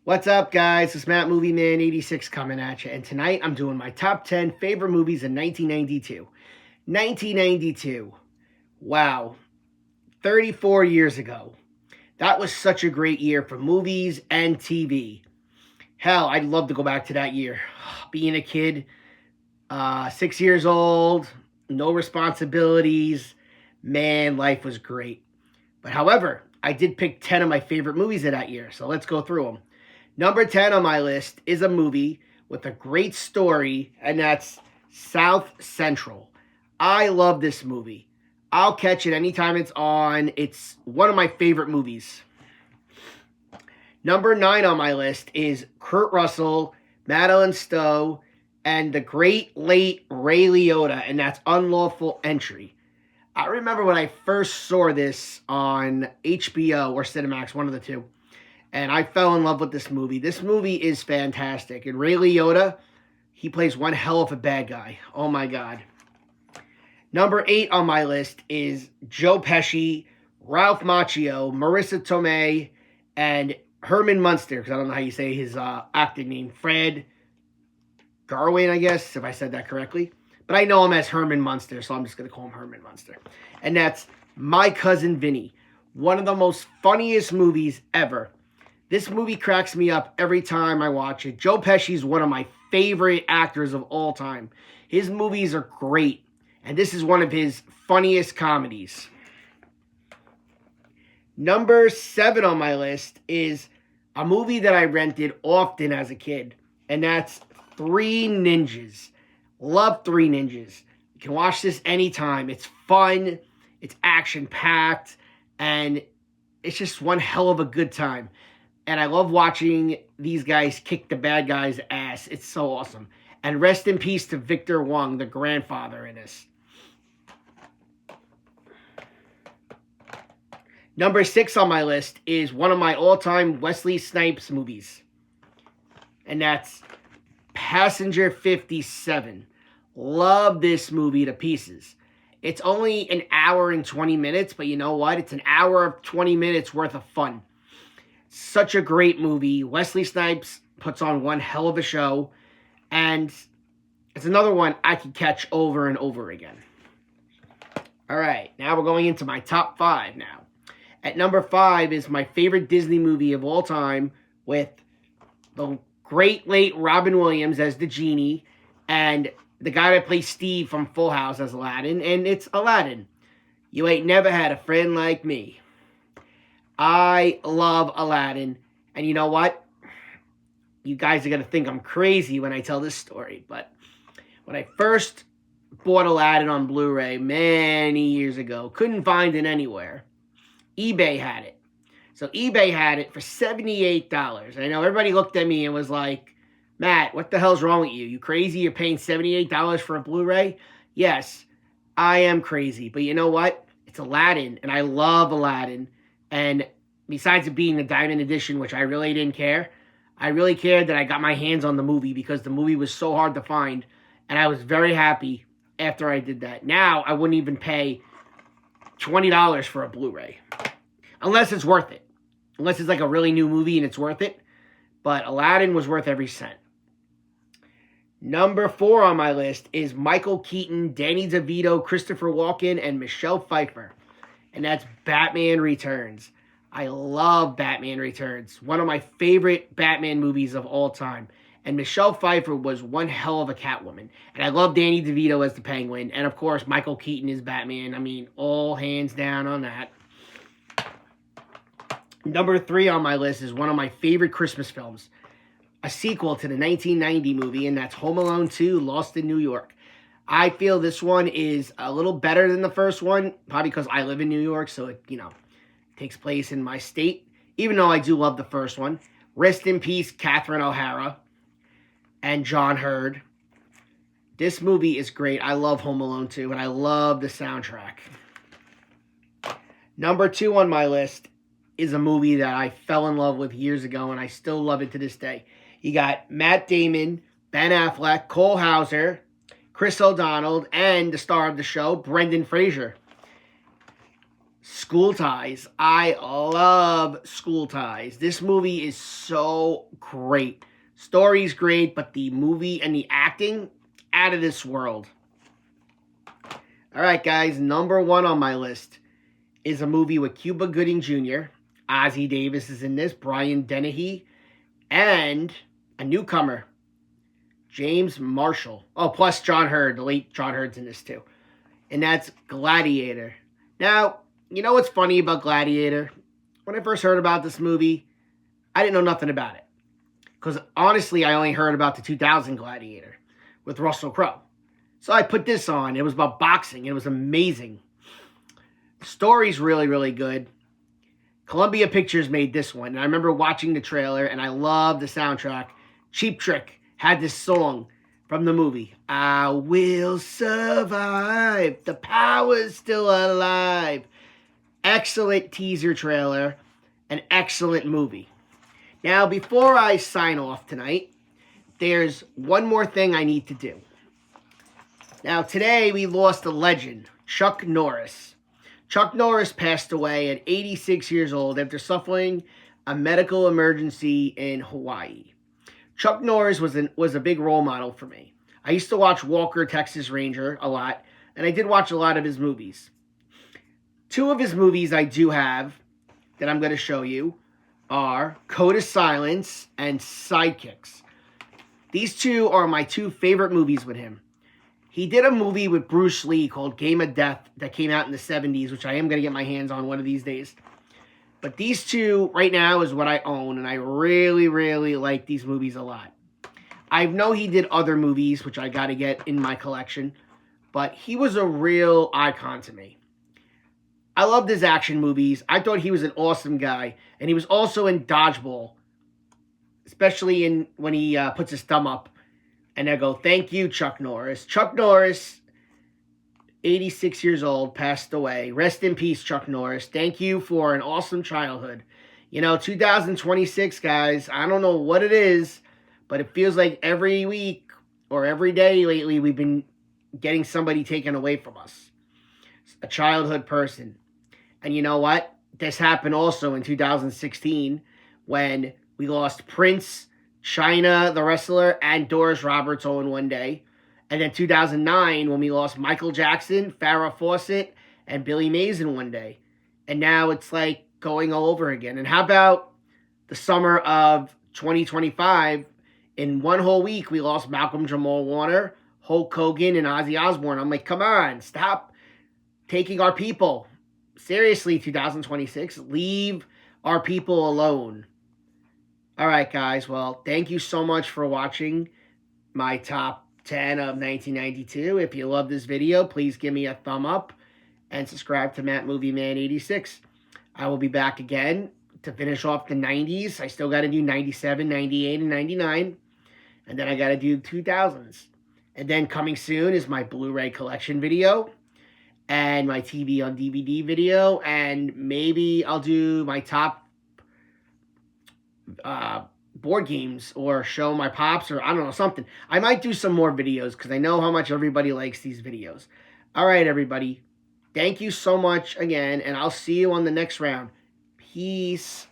What's up, guys? It's Matt Movie Man 86 coming at you, and tonight I'm doing my top 10 favorite movies in 1992. 1992. Wow. 34 years ago. That was such a great year for movies and TV. Hell, I'd love to go back to that year. Being a kid, 6 years old, no responsibilities. Man, life was great. But however, I did pick 10 of my favorite movies of that year, so let's go through them. Number 10 on my list is a movie with a great story, and that's South Central. I love this movie. I'll catch it anytime it's on. It's one of my favorite movies. Number 9 on my list is Kurt Russell, Madeline Stowe, and the great late Ray Liotta, and that's Unlawful Entry. I remember when I first saw this on HBO or Cinemax, one of the two, and I fell in love with this movie. This movie is fantastic. And Ray Liotta, he plays one hell of a bad guy. Oh my God. Number 8 on my list is Joe Pesci, Ralph Macchio, Marissa Tomei, and Herman Munster, because I don't know how you say his acting name. Fred Garwin, I guess, if I said that correctly. But I know him as Herman Munster, so I'm just going to call him Herman Munster. And that's My Cousin Vinny. One of the most funniest movies ever. This movie cracks me up every time I watch it. Joe Pesci is one of my favorite actors of all time. His movies are great, and this is one of his funniest comedies. Number 7 on my list is a movie that I rented often as a kid, and that's Three Ninjas. Love Three Ninjas. You can watch this anytime. It's fun, it's action-packed, and it's just one hell of a good time. And I love watching these guys kick the bad guy's ass. It's so awesome. And rest in peace to Victor Wong, the grandfather in this. Number 6 on my list is one of my all-time Wesley Snipes movies. And that's Passenger 57. Love this movie to pieces. It's only an hour and 20 minutes, but you know what? It's an hour of 20 minutes worth of fun. Such a great movie. Wesley Snipes puts on one hell of a show. And it's another one I could catch over and over again. All right, now we're going into my top 5 now. At number 5 is my favorite Disney movie of all time with the great late Robin Williams as the genie and the guy that plays Steve from Full House as Aladdin, and it's Aladdin. You ain't never had a friend like me. I love Aladdin, and you know what? You guys are going to think I'm crazy when I tell this story, but when I first bought Aladdin on Blu-ray many years ago, couldn't find it anywhere. eBay had it. So eBay had it for $78. I know everybody looked at me and was like, Matt, what the hell's wrong with you? You crazy? You're paying $78 for a Blu-ray? Yes, I am crazy. But you know what? It's Aladdin, and I love Aladdin. And besides it being the Diamond Edition, which I really didn't care, I really cared that I got my hands on the movie because the movie was so hard to find. And I was very happy after I did that. Now, I wouldn't even pay $20 for a Blu-ray. Unless it's worth it. Unless it's like a really new movie and it's worth it. But Aladdin was worth every cent. Number 4 on my list is Michael Keaton, Danny DeVito, Christopher Walken, and Michelle Pfeiffer. And that's Batman Returns. I love Batman Returns. One of my favorite Batman movies of all time. And Michelle Pfeiffer was one hell of a Catwoman. And I love Danny DeVito as the Penguin. And of course, Michael Keaton is Batman. I mean, all hands down on that. Number 3 on my list is one of my favorite Christmas films. A sequel to the 1990 movie, and that's Home Alone 2, Lost in New York. I feel this one is a little better than the first one, probably because I live in New York, so it, takes place in my state, even though I do love the first one. Rest in peace, Catherine O'Hara and John Hurd. This movie is great. I love Home Alone 2, and I love the soundtrack. Number 2 on my list is a movie that I fell in love with years ago, and I still love it to this day. You got Matt Damon, Ben Affleck, Cole Hauser, Chris O'Donnell, and the star of the show, Brendan Fraser. School Ties. I love School Ties. This movie is so great. Story's great, but the movie and the acting, out of this world. All right, guys, number one on my list is a movie with Cuba Gooding Jr., Ozzie Davis is in this, Brian Dennehy, and a newcomer, James Marshall. Oh, plus John Hurd, the late John Hurd's in this too. And that's Gladiator. Now, you know what's funny about Gladiator? When I first heard about this movie, I didn't know nothing about it. Because honestly, I only heard about the 2000 Gladiator with Russell Crowe. So I put this on. It was about boxing. It was amazing. The story's really, really good. Columbia Pictures made this one. And I remember watching the trailer, and I loved the soundtrack. Cheap Trick had this song from the movie. I will survive. The power's still alive. Excellent teaser trailer. An excellent movie. Now, before I sign off tonight, there's one more thing I need to do. Now, today we lost a legend, Chuck Norris. Chuck Norris passed away at 86 years old after suffering a medical emergency in Hawaii. Chuck Norris was a big role model for me. I used to watch Walker, Texas Ranger a lot, and I did watch a lot of his movies. Two of his movies I do have that I'm going to show you are Code of Silence and Sidekicks. These two are my two favorite movies with him. He did a movie with Bruce Lee called Game of Death that came out in the 70s, which I am going to get my hands on one of these days. But these two right now is what I own, and I really, really like these movies a lot. I know he did other movies, which I got to get in my collection, but he was a real icon to me. I loved his action movies. I thought he was an awesome guy, and he was also in Dodgeball, especially when he puts his thumb up. And I go, thank you, Chuck Norris. Chuck Norris, 86 years old, passed away. Rest in peace, Chuck Norris. Thank you for an awesome childhood. 2026, guys, I don't know what it is, but it feels like every week or every day lately we've been getting somebody taken away from us. A childhood person. And you know what? This happened also in 2016 when we lost Prince, China, the wrestler, and Doris Roberts all in one day. And then 2009 when we lost Michael Jackson, Farrah Fawcett, and Billy Mays in one day. And now it's like going all over again. And how about the summer of 2025? In one whole week, we lost Malcolm Jamal Warner, Hulk Hogan, and Ozzy Osbourne. I'm like, come on, stop taking our people. Seriously, 2026, leave our people alone. All right, guys. Well, thank you so much for watching my top 10 of 1992. If you love this video, please give me a thumb up and subscribe to Matt Movie Man 86. I will be back again to finish off the 90s. I still got to do 97, 98, and 99. And then I got to do 2000s. And then coming soon is my Blu-ray collection video and my TV on DVD video. And maybe I'll do my top board games or show my pops or I don't know, something. I might do some more videos because I know how much everybody likes these videos. All right, everybody. Thank you so much again, and I'll see you on the next round. Peace.